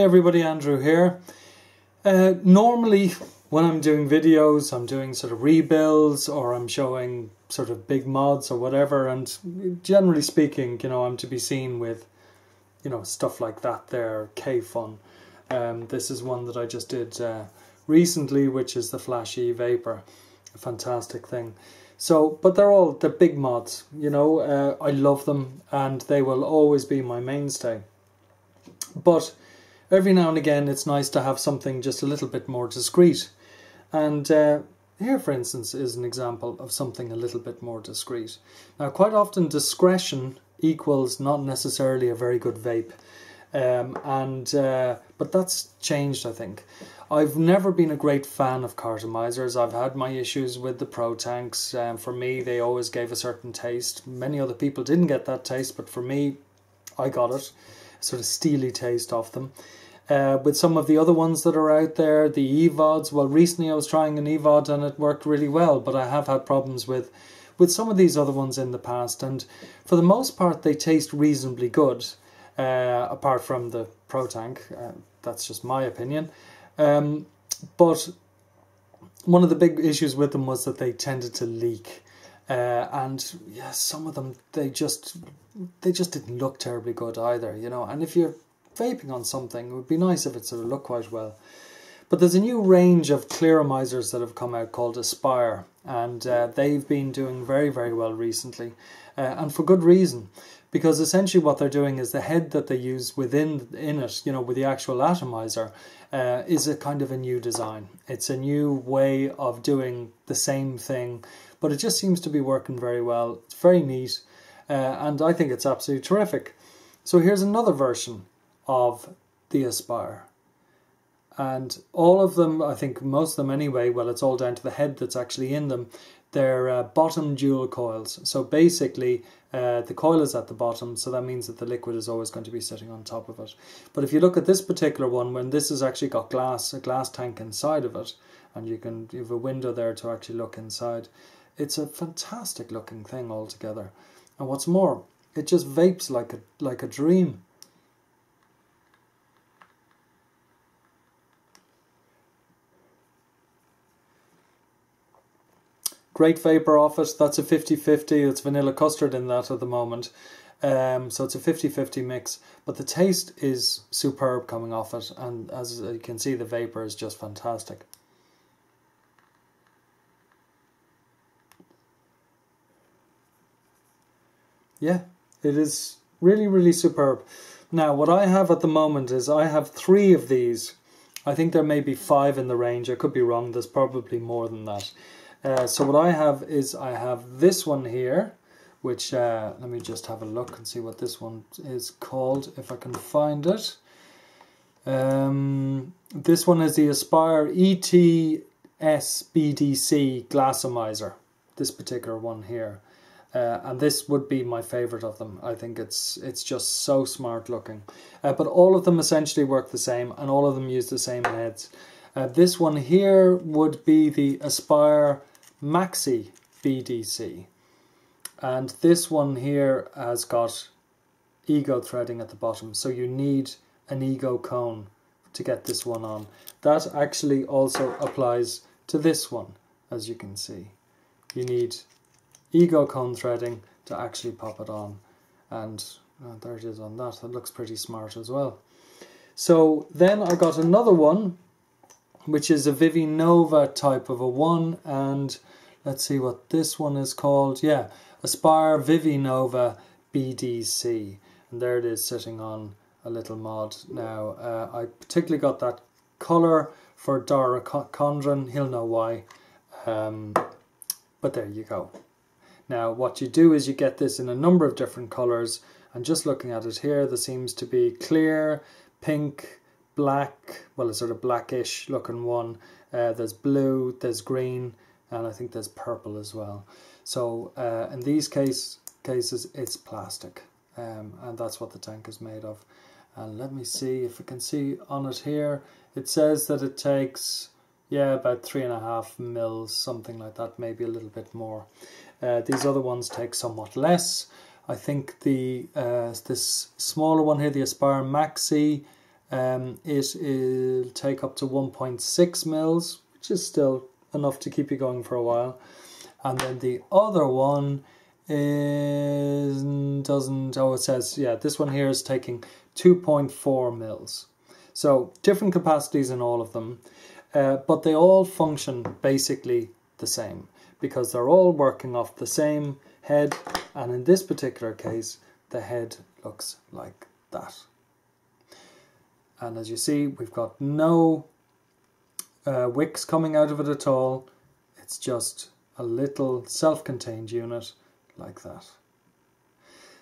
Hey everybody, Andrew here. Normally when I'm doing videos, I'm doing sort of rebuilds or I'm showing sort of big mods or whatever, and generally speaking, you know, I'm to be seen with, you know, stuff like that there, K-Fun. This is one that I just did recently, which is the Flashy Vapor. A fantastic thing. So, but they're big mods, you know, I love them and they will always be my mainstay. But every now and again it's nice to have something just a little bit more discreet. And here, for instance, is an example of something a little bit more discreet. Now, quite often discretion equals not necessarily a very good vape. But that's changed, I think. I've never been a great fan of Clearomizers. I've had my issues with the Pro Tanks. For me, they always gave a certain taste. Many other people didn't get that taste, but for me, I got it. A sort of steely taste off them. With some of the other ones that are out there, the EVODs, well, recently I was trying an EVOD and it worked really well, but I have had problems with some of these other ones in the past, and for the most part they taste reasonably good, apart from the Pro Tank. That's just my opinion. But one of the big issues with them was that they tended to leak. And yeah, some of them, they just didn't look terribly good either, you know. And if you're vaping on something, it would be nice if it sort of looked quite well. But there's a new range of Clearomizers that have come out called Aspire, and they've been doing very, very well recently, and for good reason, because essentially what they're doing is the head that they use in it, you know, with the actual atomizer, is a kind of a new design. It's a new way of doing the same thing, but it just seems to be working very well. It's very neat, and I think it's absolutely terrific. So here's another version of the Aspire, and all of them, I think most of them anyway, well, it's all down to the head that's actually in them. They're bottom dual coils. So basically the coil is at the bottom, so that means that the liquid is always going to be sitting on top of it. But if you look at this particular one, when this has actually got a glass tank inside of it, and you have a window there to actually look inside, it's a fantastic looking thing altogether. And what's more, it just vapes like a dream. Great vapor off it. That's a 50-50. It's vanilla custard in that at the moment. So it's a 50-50 mix. But the taste is superb coming off it. And as you can see, the vapor is just fantastic. Yeah, it is really, really superb. Now, what I have at the moment is I have 3 of these. I think there may be 5 in the range. I could be wrong. There's probably more than that. So what I have is I have this one here, which let me just have a look and see what this one is called, if I can find it. This one is the Aspire ETS BDC Glasomizer, this particular one here. And this would be my favorite of them. I think it's just so smart looking. But all of them essentially work the same, and all of them use the same heads. This one here would be the Aspire Maxi BDC, and this one here has got ego threading at the bottom, so you need an ego cone to get this one on. That actually also applies to this one. As you can see, you need ego cone threading to actually pop it on, and there it is on that. That looks pretty smart as well. So then I got another one, which is a Vivi Nova type of a one, and let's see what this one is called. Yeah, Aspire Vivi Nova BDC, and there it is sitting on a little mod. Now, I particularly got that colour for Dara Condren, he'll know why, but there you go. Now, what you do is you get this in a number of different colours, and just looking at it here, there seems to be clear, pink, black, well, a sort of blackish looking one. There's blue, there's green, and I think there's purple as well. So in these cases it's plastic, and that's what the tank is made of. And let me see if I can see on it here, it says that it takes, yeah, about 3.5 mils, something like that, maybe a little bit more. These other ones take somewhat less. I think the this smaller one here, the Aspire Maxi, It'll take up to 1.6 mils, which is still enough to keep you going for a while. And then the other one it says, yeah, this one here is taking 2.4 mils. So different capacities in all of them, but they all function basically the same because they're all working off the same head, and in this particular case the head looks like that. And as you see, we've got no wicks coming out of it at all. It's just a little self-contained unit like that.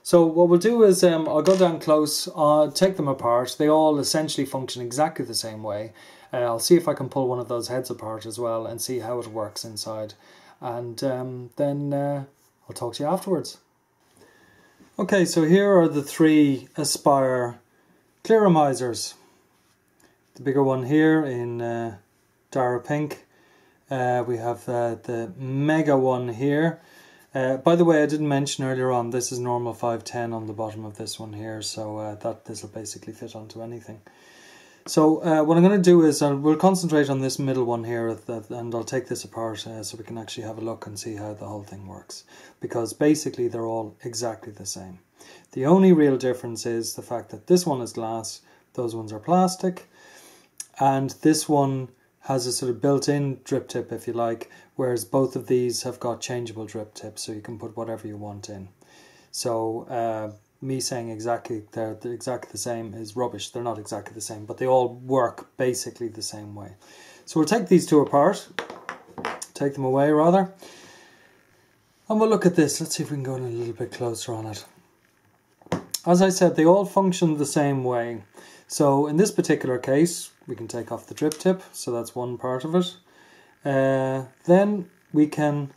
So what we'll do is I'll go down close, take them apart. They all essentially function exactly the same way. I'll see if I can pull one of those heads apart as well and see how it works inside. And then I'll talk to you afterwards. Okay, so here are the 3 Aspire Clearomizers. The bigger one here in Dara Pink. We have the mega one here. By the way, I didn't mention earlier on, this is normal 510 on the bottom of this one here, so this will basically fit onto anything. So what I'm going to do is we'll concentrate on this middle one here, and I'll take this apart so we can actually have a look and see how the whole thing works. Because basically they're all exactly the same. The only real difference is the fact that this one is glass, those ones are plastic, and this one has a sort of built-in drip tip, if you like, whereas both of these have got changeable drip tips, so you can put whatever you want in. So me saying exactly they're exactly the same is rubbish. They're not exactly the same, but they all work basically the same way. So we'll take these 2 apart, take them away rather, and we'll look at this. Let's see if we can go in a little bit closer on it. As I said, they all function the same way. So in this particular case, we can take off the drip tip, so that's one part of it. Then we can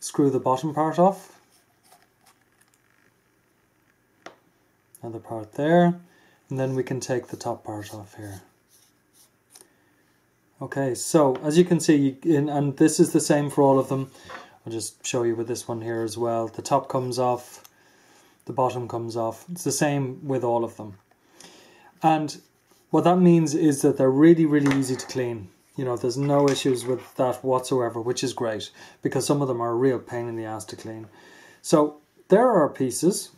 screw the bottom part off. Another part there, and then we can take the top part off here. Okay, so as you can see, and this is the same for all of them. I'll just show you with this one here as well. The top comes off, the bottom comes off. It's the same with all of them. And what that means is that they're really, really easy to clean. You know, there's no issues with that whatsoever, which is great, because some of them are a real pain in the ass to clean. So there are our pieces,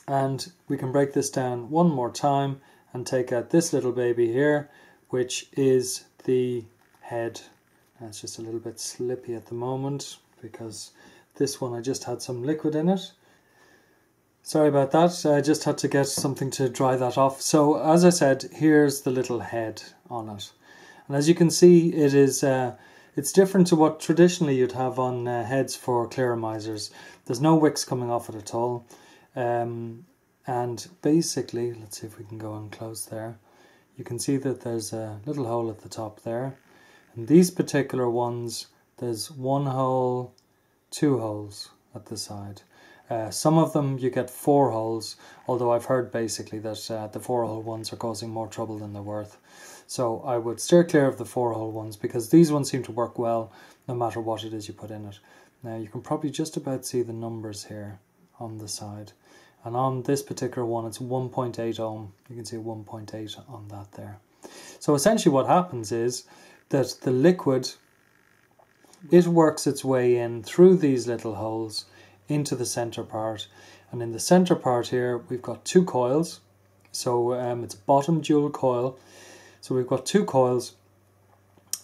and we can break this down one more time and take out this little baby here, which is the head. And it's just a little bit slippy at the moment because this one I just had some liquid in it. Sorry about that, I just had to get something to dry that off. So as I said, here's the little head on it. And as you can see, it is it's different to what traditionally you'd have on heads for Clearomizers. There's no wicks coming off it at all. And basically, let's see if we can go and close there. You can see that there's a little hole at the top there. And these particular ones, there's 1 hole, 2 holes at the side. Some of them you get 4 holes, although I've heard basically that the 4-hole ones are causing more trouble than they're worth. So I would steer clear of the 4-hole ones because these ones seem to work well no matter what it is you put in it. Now you can probably just about see the numbers here on the side. And on this particular one it's 1.8 ohm. You can see 1.8 on that there. So essentially what happens is that the liquid, it works its way in through these little holes into the center part, and in the center part here we've got 2 coils. So it's a bottom dual coil, so we've got 2 coils,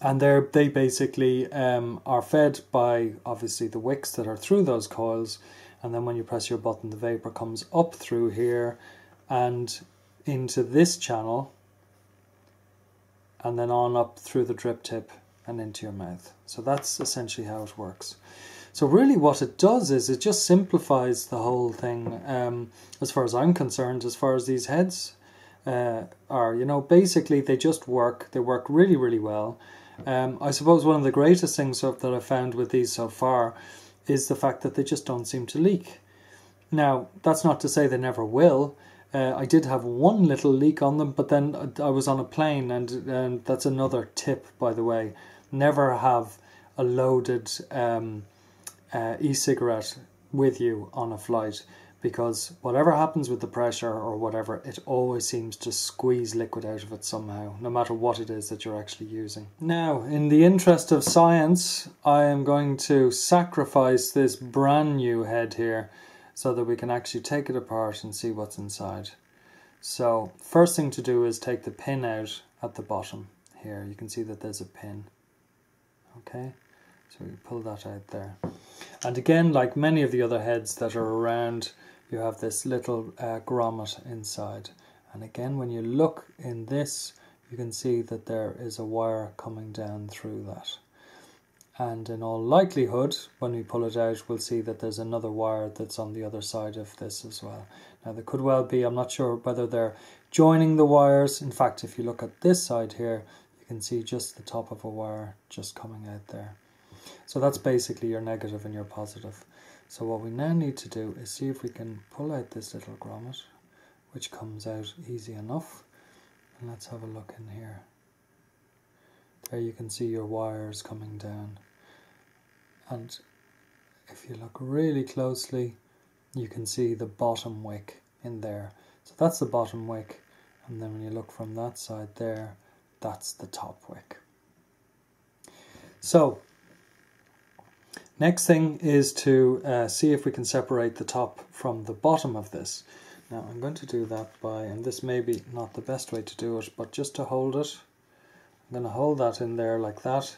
and they basically are fed by obviously the wicks that are through those coils, and then when you press your button the vapor comes up through here and into this channel and then on up through the drip tip and into your mouth. So that's essentially how it works. So really what it does is it just simplifies the whole thing as far as I'm concerned, as far as these heads are. You know, basically they just work. They work really, really well. I suppose one of the greatest things that I've found with these so far is the fact that they just don't seem to leak. Now, that's not to say they never will. I did have one little leak on them, but then I was on a plane, and that's another tip, by the way. Never have a loaded e-cigarette with you on a flight, because whatever happens with the pressure or whatever, it always seems to squeeze liquid out of it somehow, no matter what it is that you're actually using. Now, in the interest of science, I am going to sacrifice this brand new head here so that we can actually take it apart and see what's inside. So, first thing to do is take the pin out at the bottom here. You can see that there's a pin. Okay, so we pull that out there. And again, like many of the other heads that are around, you have this little grommet inside. And again, when you look in this, you can see that there is a wire coming down through that. And in all likelihood, when we pull it out, we'll see that there's another wire that's on the other side of this as well. Now, there could well be, I'm not sure whether they're joining the wires. In fact, if you look at this side here, you can see just the top of a wire just coming out there. So that's basically your negative and your positive. So what we now need to do is see if we can pull out this little grommet, which comes out easy enough. And let's have a look in here. There you can see your wires coming down. And if you look really closely, you can see the bottom wick in there. So that's the bottom wick. And then when you look from that side there, that's the top wick. So, next thing is to see if we can separate the top from the bottom of this. Now I'm going to do that by, and this may be not the best way to do it, but just to hold it, I'm going to hold that in there like that,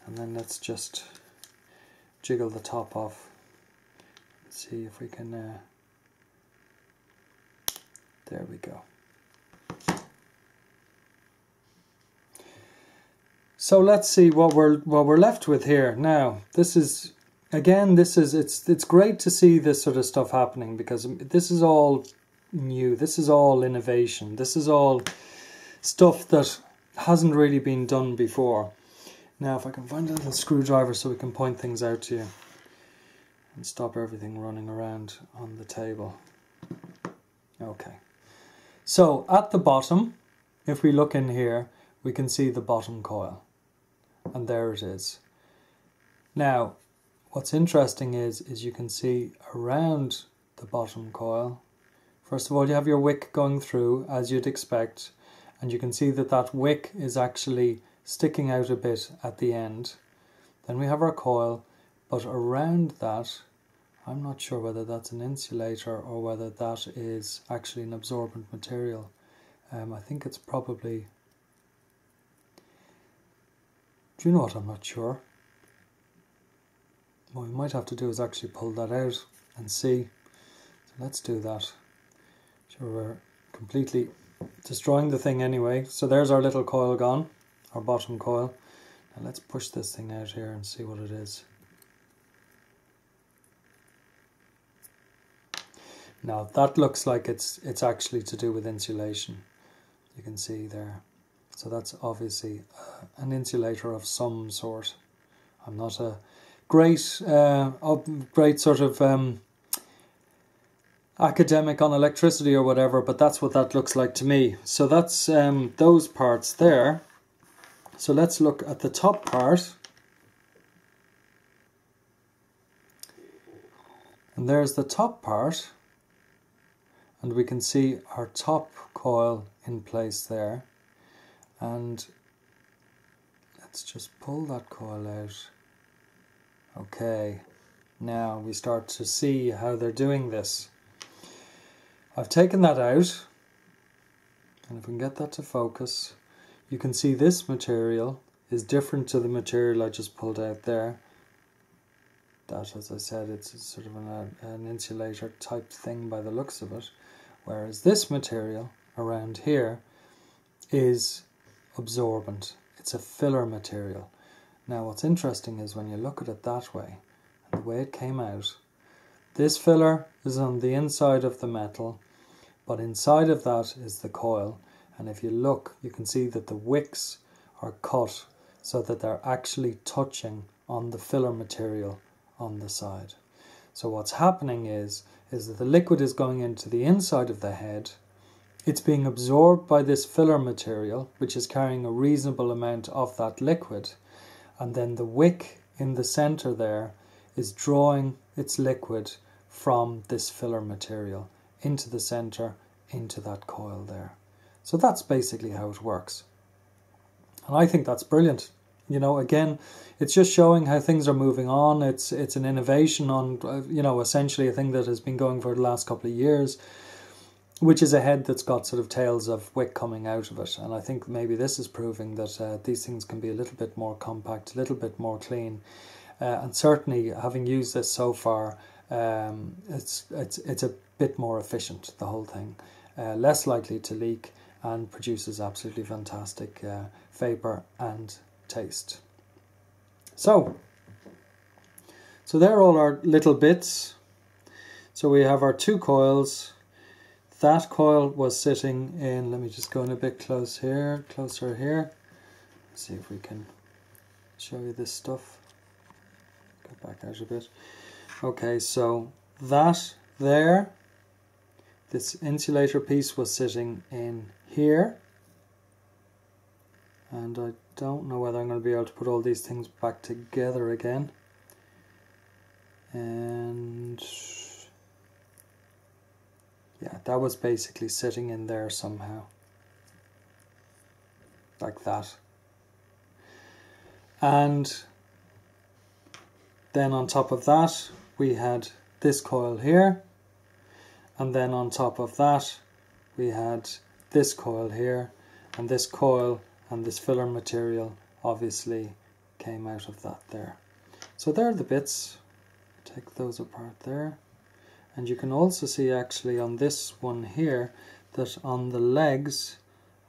and then let's just jiggle the top off. Let's see if we can, there we go. So let's see what we're left with here. Now, this is, again, it's great to see this sort of stuff happening, because this is all new, this is all innovation, this is all stuff that hasn't really been done before. Now, if I can find a little screwdriver so we can point things out to you and stop everything running around on the table. Okay. So at the bottom, if we look in here, we can see the bottom coil. And there it is. Now, what's interesting is you can see around the bottom coil, first of all, you have your wick going through, as you'd expect, and you can see that that wick is actually sticking out a bit at the end. Then we have our coil, but around that, I'm not sure whether that's an insulator or whether that is actually an absorbent material. I think it's probably... Do you know what? I'm not sure. What we might have to do is actually pull that out and see. So let's do that. Sure, we're completely destroying the thing anyway. So there's our little coil gone, our bottom coil. Now let's push this thing out here and see what it is. Now that looks like it's actually to do with insulation. You can see there. So that's obviously an insulator of some sort. I'm not a great sort of academic on electricity or whatever, but that's what that looks like to me. So that's those parts there. So let's look at the top part. And there's the top part. And we can see our top coil in place there. And let's just pull that coil out. Okay, now we start to see how they're doing this. I've taken that out, and if we can get that to focus, you can see this material is different to the material I just pulled out there. That, as I said, it's sort of an insulator type thing by the looks of it, whereas this material around here is absorbent. It's a filler material. Now what's interesting is when you look at it that way, and the way it came out, this filler is on the inside of the metal, but inside of that is the coil, and if you look, you can see that the wicks are cut so that they're actually touching on the filler material on the side. So what's happening is that the liquid is going into the inside of the head. It's being absorbed by this filler material, which is carrying a reasonable amount of that liquid. And then the wick in the center there is drawing its liquid from this filler material into the center, into that coil there. So that's basically how it works. And I think that's brilliant. You know, again, it's just showing how things are moving on. It's an innovation on, you know, essentially a thing that has been going for the last couple of years, which is a head that's got sort of tails of wick coming out of it. And I think maybe this is proving that these things can be a little bit more compact, a little bit more clean. And certainly, having used this so far, it's a bit more efficient, the whole thing. Less likely to leak and produces absolutely fantastic vapor and taste. So there are all our little bits. So we have our 2 coils. That coil was sitting in, let me just go in a bit closer here. See if we can show you this stuff. Go back out a bit. Okay, so that there, this insulator piece was sitting in here. And I don't know whether I'm going to be able to put all these things back together again. And yeah, that was basically sitting in there somehow. Like that. And then on top of that, we had this coil here. And then on top of that, we had this coil here. And this coil and this filler material obviously came out of that there. So there are the bits. Take those apart there. And you can also see actually on this one here that on the legs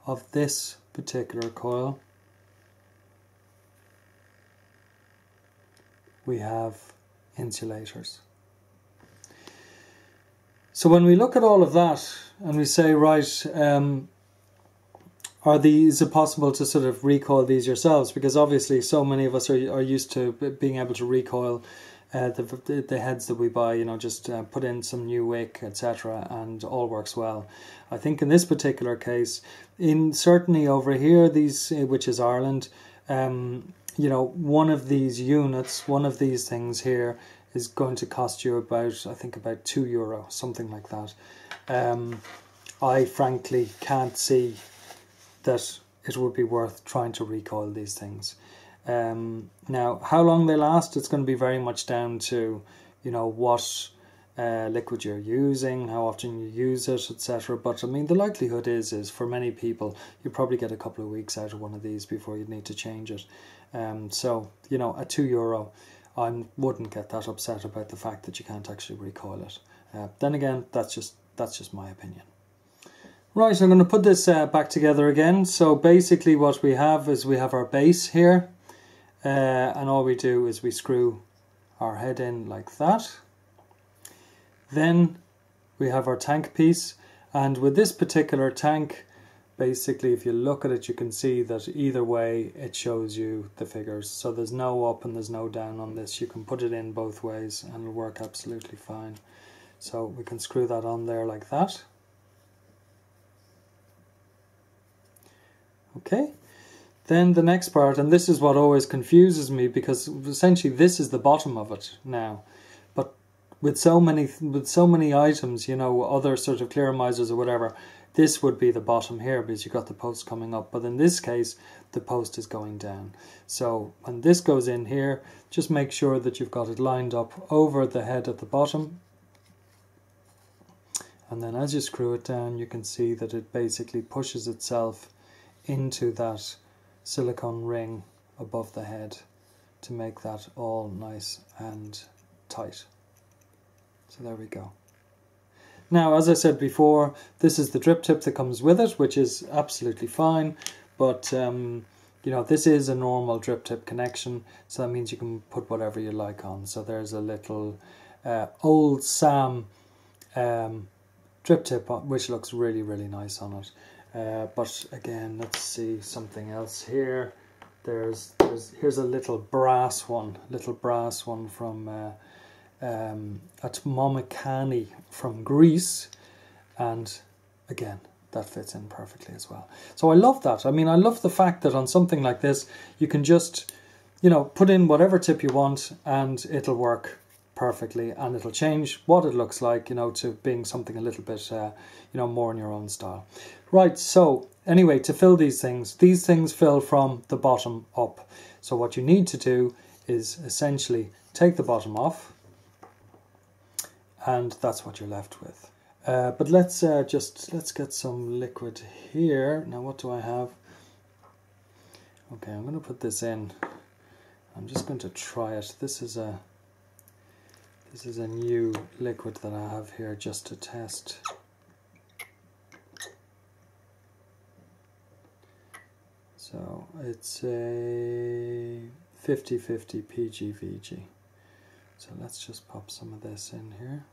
of this particular coil we have insulators. So when we look at all of that and we say, right, is it possible to sort of recoil these yourselves? Because obviously so many of us are used to being able to recoil the heads that we buy, you know, just put in some new wick, etc., and all works well. I think in this particular case, certainly over here, which is Ireland, you know, one of these units, one of these things here is going to cost you about, I think about €2, something like that. I frankly can't see that it would be worth trying to recoil these things. Now, how long they last, it's going to be very much down to, you know, what liquid you're using, how often you use it, etc. But I mean, the likelihood is for many people, you probably get a couple of weeks out of one of these before you'd need to change it. So, you know, at €2, I wouldn't get that upset about the fact that you can't actually recoil it. Then again, that's just my opinion. Right, I'm going to put this back together again. So basically what we have is we have our base here. And all we do is we screw our head in like that. Then we have our tank piece. And with this particular tank, basically if you look at it, you can see that either way it shows you the figures. So there's no up and there's no down on this. You can put it in both ways and it'll work absolutely fine. So we can screw that on there like that. Okay, then the next part, and this is what always confuses me, because essentially this is the bottom of it now. But with so many items, you know, other sort of Clearomizers or whatever, this would be the bottom here because you've got the post coming up. But in this case, the post is going down. So when this goes in here, just make sure that you've got it lined up over the head at the bottom. And then as you screw it down, you can see that it basically pushes itself into that silicone ring above the head to make that all nice and tight. So there we go. Now, as I said before, this is the drip tip that comes with it, which is absolutely fine, but you know, this is a normal drip tip connection, so that means you can put whatever you like on. So there's a little old Sam drip tip which looks really, really nice on it. But again, let's see something else here. Here's a little brass one from at Momikani from Greece, and again that fits in perfectly as well. So I love that. I mean, I love the fact that on something like this you can just, you know, put in whatever tip you want and it'll work perfectly, and it'll change what it looks like, you know, to being something a little bit, you know, more in your own style. Right, so anyway, to fill these things fill from the bottom up. So what you need to do is essentially take the bottom off, and that's what you're left with. But let's get some liquid here. Now, what do I have? Okay, I'm going to put this in. I'm just going to try it. This is a new liquid that I have here just to test. So it's a 50-50 PGVG. So let's just pop some of this in here.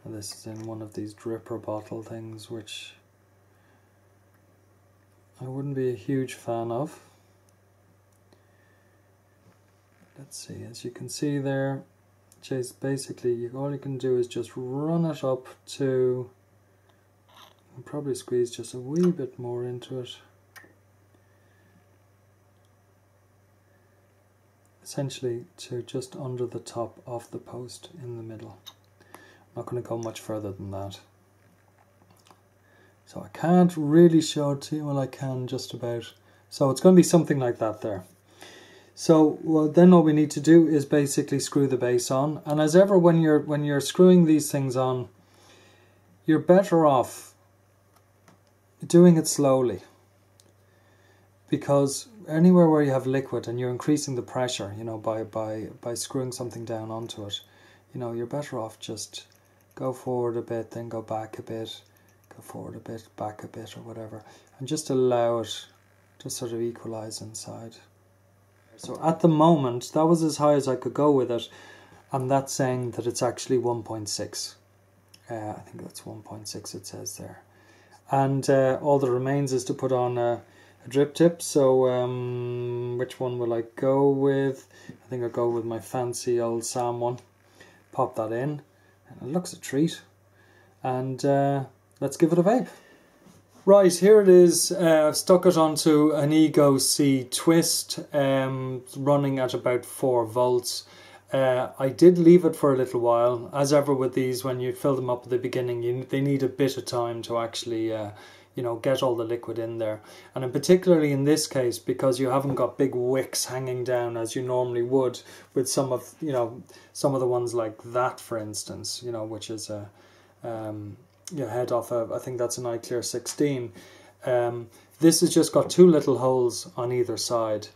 Now this is in one of these dripper bottle things, which I wouldn't be a huge fan of. Let's see, as you can see there, basically all you can do is just run it up to, I'll probably squeeze just a wee bit more into it. Essentially to just under the top of the post in the middle. I'm not going to go much further than that. So I can't really show it to you, well I can just about. So it's going to be something like that there. So well, then all we need to do is basically screw the base on. And as ever, when you're screwing these things on, you're better off doing it slowly. Because anywhere where you have liquid and you're increasing the pressure, you know, by screwing something down onto it, you know, you're better off just go forward a bit, then go back a bit, go forward a bit, back a bit, or whatever, and just allow it to sort of equalize inside. So at the moment, that was as high as I could go with it, and that's saying that it's actually 1.6. I think that's 1.6 it says there. And all that remains is to put on a drip tip. So which one will I go with? I think I'll go with my fancy old Sam one. Pop that in, and it looks a treat. And let's give it a vape. Right, here it is. I've stuck it onto an Ego C twist, running at about 4 volts. I did leave it for a little while. As ever with these, when you fill them up at the beginning, they need a bit of time to actually, you know, get all the liquid in there. And particularly in this case, because you haven't got big wicks hanging down as you normally would with some of, you know, some of the ones like that, for instance, you know, which is a your head off I think that's an iClear 16. This has just got 2 little holes on either side,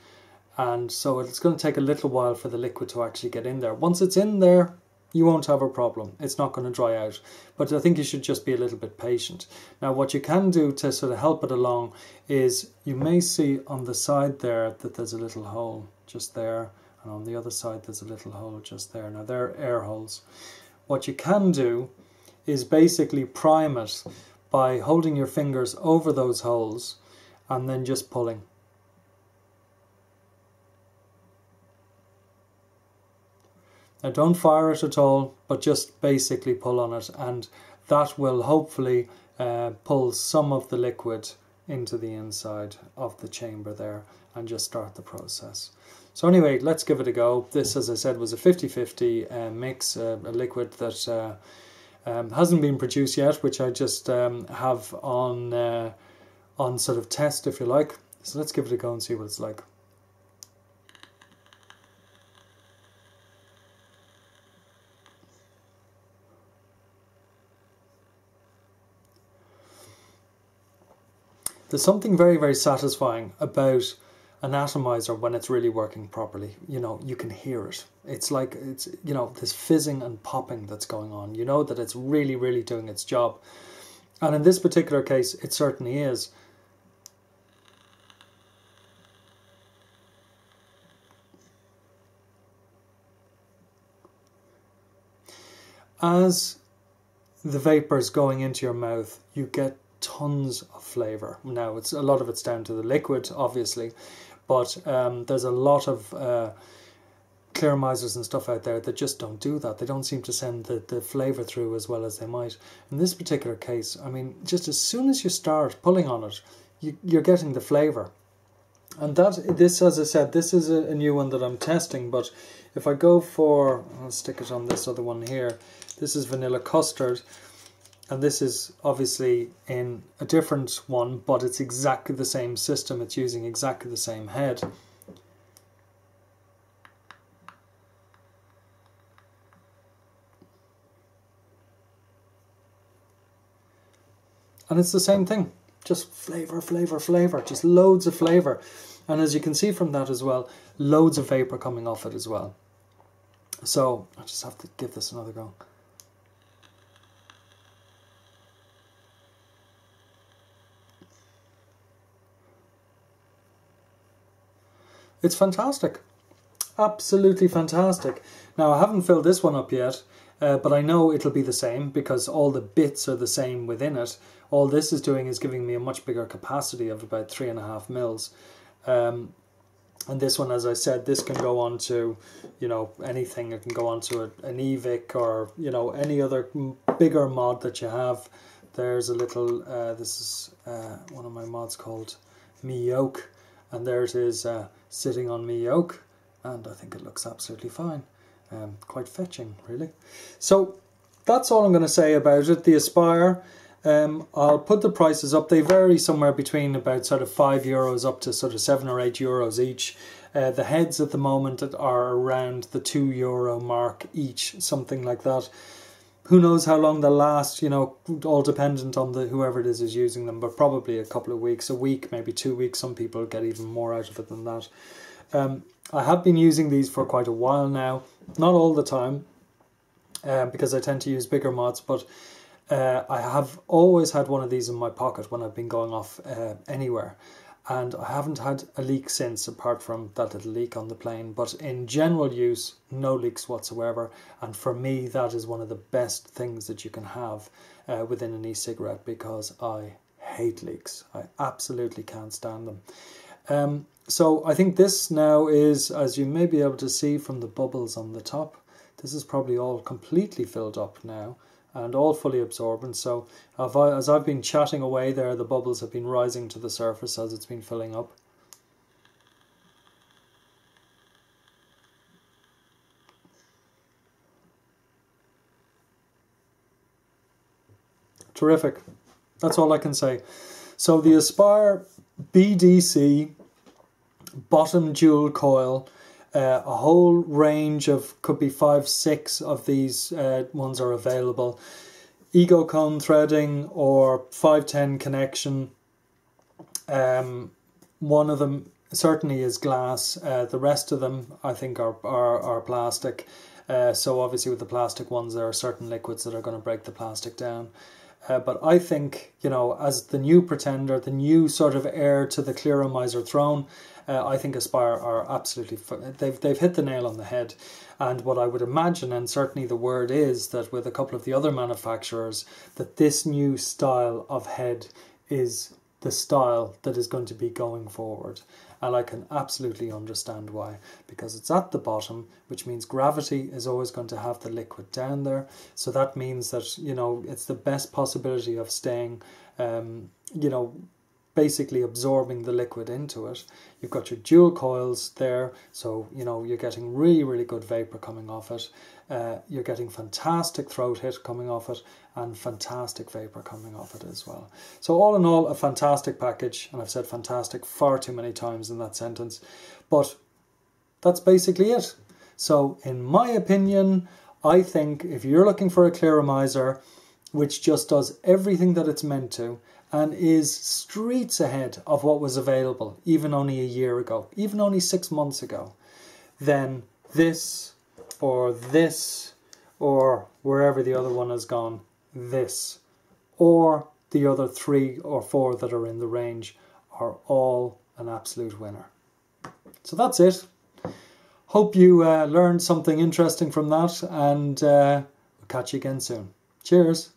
and so it's going to take a little while for the liquid to actually get in there. Once it's in there, you won't have a problem. It's not going to dry out, but I think you should just be a little bit patient. Now what you can do to sort of help it along is, you may see on the side there that there's a little hole just there, and on the other side there's a little hole just there. Now they're air holes. What you can do is basically prime it by holding your fingers over those holes and then just pulling. Now don't fire it at all, but just basically pull on it, and that will hopefully pull some of the liquid into the inside of the chamber there and just start the process. So anyway, let's give it a go. This, as I said, was a 50-50 mix, a liquid that hasn't been produced yet, which I just have on sort of test, if you like. So let's give it a go and see what it's like. There's something very, very satisfying about an atomizer when it's really working properly. You know, you can hear it. It's like, it's, you know, this fizzing and popping that's going on. You know that it's really, really doing its job. And in this particular case, it certainly is. As the vapor's going into your mouth, you get tons of flavour. Now, a lot of it's down to the liquid, obviously, but there's a lot of Clearomizers and stuff out there that just don't do that. They don't seem to send the flavour through as well as they might. In this particular case, I mean, just as soon as you start pulling on it, you're getting the flavour. And this, as I said, this is a new one that I'm testing, but if I go for, I'll stick it on this other one here, this is vanilla custard, and this is obviously in a different one, but it's exactly the same system, it's using exactly the same head. And it's the same thing, just flavour, flavour, flavour, just loads of flavour. And as you can see from that as well, loads of vapour coming off it as well. So I just have to give this another go. It's fantastic, absolutely fantastic. Now I haven't filled this one up yet, but I know it'll be the same because all the bits are the same within it. All this is doing is giving me a much bigger capacity of about 3.5 mils. And this one, as I said, this can go on to, you know, anything. It can go on to an EVIC or, you know, any other bigger mod that you have. There's a little, this is one of my mods called Me Yoke. And there it is sitting on Me Yoke. And I think it looks absolutely fine. Quite fetching, really. So that's all I'm going to say about it. The Aspire. I'll put the prices up. They vary somewhere between about sort of €5 up to sort of €7 or €8 each. The heads at the moment are around the €2 mark each, something like that. Who knows how long they'll last, you know, all dependent on whoever it is using them, but probably a couple of weeks, a week, maybe 2 weeks. Some people get even more out of it than that. I have been using these for quite a while now, not all the time, because I tend to use bigger mods, but I have always had one of these in my pocket when I've been going off anywhere, and I haven't had a leak since, apart from that little leak on the plane. But in general use, no leaks whatsoever, and for me that is one of the best things that you can have within an e-cigarette, because I hate leaks. I absolutely can't stand them. So I think this now is, as you may be able to see from the bubbles on the top, this is probably all completely filled up now and all fully absorbent. So as I've been chatting away there, the bubbles have been rising to the surface as it's been filling up. Terrific. That's all I can say. So the Aspire BDC bottom dual coil, a whole range of, could be 5, 6 of these ones are available. Ego cone threading or 510 connection. One of them certainly is glass. The rest of them I think are plastic. So obviously with the plastic ones there are certain liquids that are going to break the plastic down. But I think, you know, as the new pretender, the new sort of heir to the Clearomizer throne, I think Aspire are absolutely, they've hit the nail on the head. And what I would imagine, and certainly the word is that with a couple of the other manufacturers, that this new style of head is the style that is going to be going forward. And I can absolutely understand why, because it's at the bottom, which means gravity is always going to have the liquid down there. So that means that, you know, it's the best possibility of staying, you know, basically absorbing the liquid into it. You've got your dual coils there, so you know you're getting really, really good vapor coming off it. You're getting fantastic throat hit coming off it, and fantastic vapor coming off it as well. So all in all, a fantastic package, and I've said fantastic far too many times in that sentence, but that's basically it. So in my opinion, I think if you're looking for a Clearomizer which just does everything that it's meant to, and is streets ahead of what was available even only a year ago, even only 6 months ago, then this, or wherever the other one has gone, this, or the other 3 or 4 that are in the range are all an absolute winner. So that's it. Hope you learned something interesting from that, and we'll catch you again soon. Cheers.